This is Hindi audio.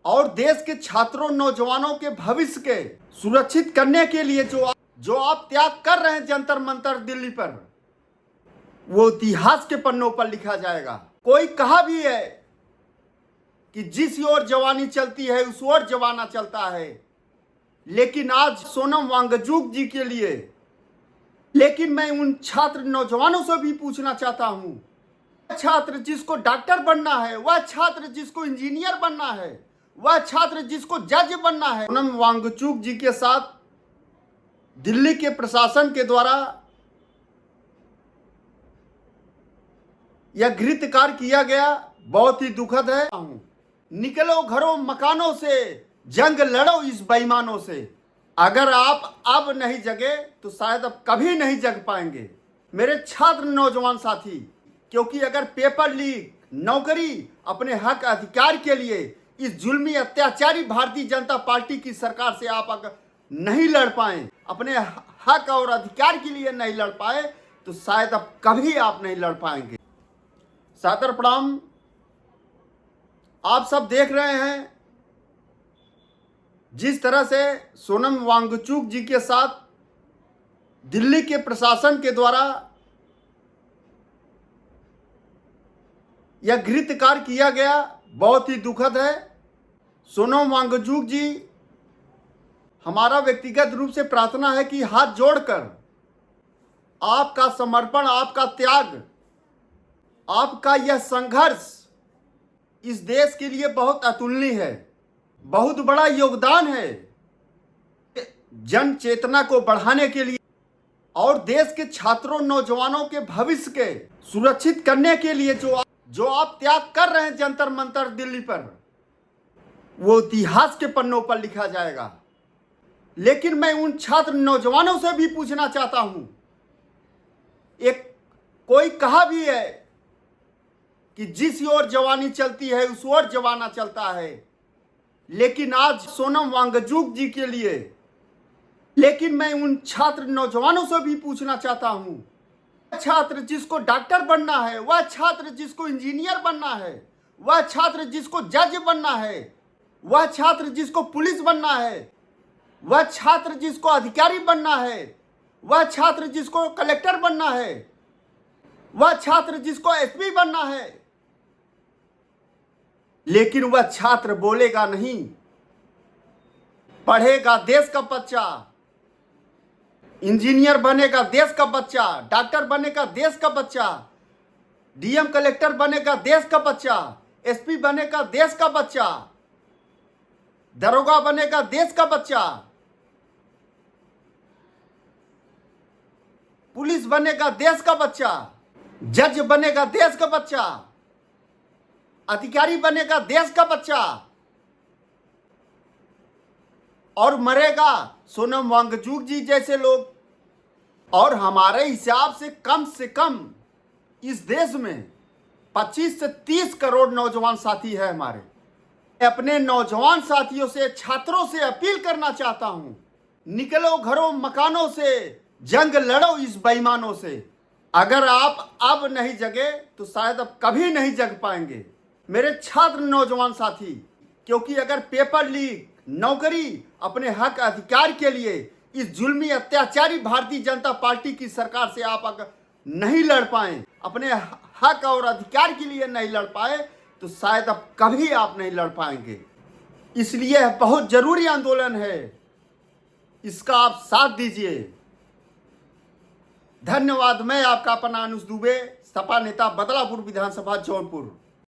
और देश के छात्रों नौजवानों के भविष्य के सुरक्षित करने के लिए जो आप त्याग कर रहे हैं जंतर मंतर दिल्ली पर, वो इतिहास के पन्नों पर लिखा जाएगा। कोई कहा भी है कि जिस ओर जवानी चलती है उस ओर जमाना चलता है, लेकिन आज सोनम वांगचुक जी के लिए, लेकिन मैं उन छात्र नौजवानों से भी पूछना चाहता हूं, छात्र जिसको डॉक्टर बनना है, वह छात्र जिसको इंजीनियर बनना है, वह छात्र जिसको जज बनना है, सोनम वांगचुक जी के साथ दिल्ली के प्रशासन के द्वारा यह घृतकार किया गया, बहुत ही दुखद है। निकलो घरों मकानों से, जंग लड़ो इस बेईमानों से। अगर आप अब नहीं जगे तो शायद अब कभी नहीं जग पाएंगे मेरे छात्र नौजवान साथी, क्योंकि अगर पेपर लीक, नौकरी, अपने हक अधिकार के लिए इस जुल्मी अत्याचारी भारतीय जनता पार्टी की सरकार से आप अगर नहीं लड़ पाए, अपने हक और अधिकार के लिए नहीं लड़ पाए, तो शायद अब कभी आप नहीं लड़ पाएंगे। सादर प्रणाम। आप सब देख रहे हैं जिस तरह से सोनम वांगचुक जी के साथ दिल्ली के प्रशासन के द्वारा यह घृतकार किया गया, बहुत ही दुखद है। सोनम वांगचुक जी, हमारा व्यक्तिगत रूप से प्रार्थना है कि हाथ जोड़कर आपका समर्पण, आपका त्याग, आपका यह संघर्ष इस देश के लिए बहुत अतुलनीय है, बहुत बड़ा योगदान है जन चेतना को बढ़ाने के लिए और देश के छात्रों नौजवानों के भविष्य के सुरक्षित करने के लिए जो आप त्याग कर रहे हैं जंतर मंतर दिल्ली पर, वो इतिहास के पन्नों पर लिखा जाएगा। लेकिन मैं उन छात्र नौजवानों से भी पूछना चाहता हूं, कोई कहा भी है कि जिस ओर जवानी चलती है उस ओर जमाना चलता है, लेकिन आज सोनम वांगचुक जी के लिए, लेकिन मैं उन छात्र नौजवानों से भी पूछना चाहता हूं, छात्र जिसको डॉक्टर बनना है, वह छात्र जिसको इंजीनियर बनना है, वह छात्र जिसको जज बनना है, वह छात्र जिसको पुलिस बनना है, वह छात्र जिसको अधिकारी बनना है, वह छात्र जिसको कलेक्टर बनना है, वह छात्र जिसको एसपी बनना है, लेकिन वह छात्र बोलेगा नहीं, पढ़ेगा देश का बच्चा, इंजीनियर बनेगा देश का बच्चा, डॉक्टर बनेगा देश का बच्चा, डीएम कलेक्टर बनेगा देश का बच्चा, एसपी बनेगा देश का बच्चा, दरोगा बनेगा देश का बच्चा, पुलिस बनेगा देश का बच्चा, जज बनेगा देश का बच्चा, अधिकारी बनेगा देश का बच्चा, और मरेगा सोनम वांगचुक जी जैसे लोग। और हमारे हिसाब से कम इस देश में 25 से 30 करोड़ नौजवान साथी है हमारे। अपने नौजवान साथियों से, छात्रों से अपील करना चाहता हूं, निकलो घरों मकानों से, जंग लड़ो इस बेईमानों से। अगर आप अब नहीं जगे तो शायद अब कभी नहीं जग पाएंगे मेरे छात्र नौजवान साथी, क्योंकि अगर पेपर लीक, नौकरी, अपने हक अधिकार के लिए इस जुल्मी अत्याचारी भारतीय जनता पार्टी की सरकार से आप अगर नहीं लड़ पाए, अपने हक और अधिकार के लिए नहीं लड़ पाए, तो शायद अब कभी आप नहीं लड़ पाएंगे। इसलिए यह बहुत जरूरी आंदोलन है, इसका आप साथ दीजिए। धन्यवाद। मैं आपका अपना अनुज दुबे, सपा नेता, बदलापुर विधानसभा, जौनपुर।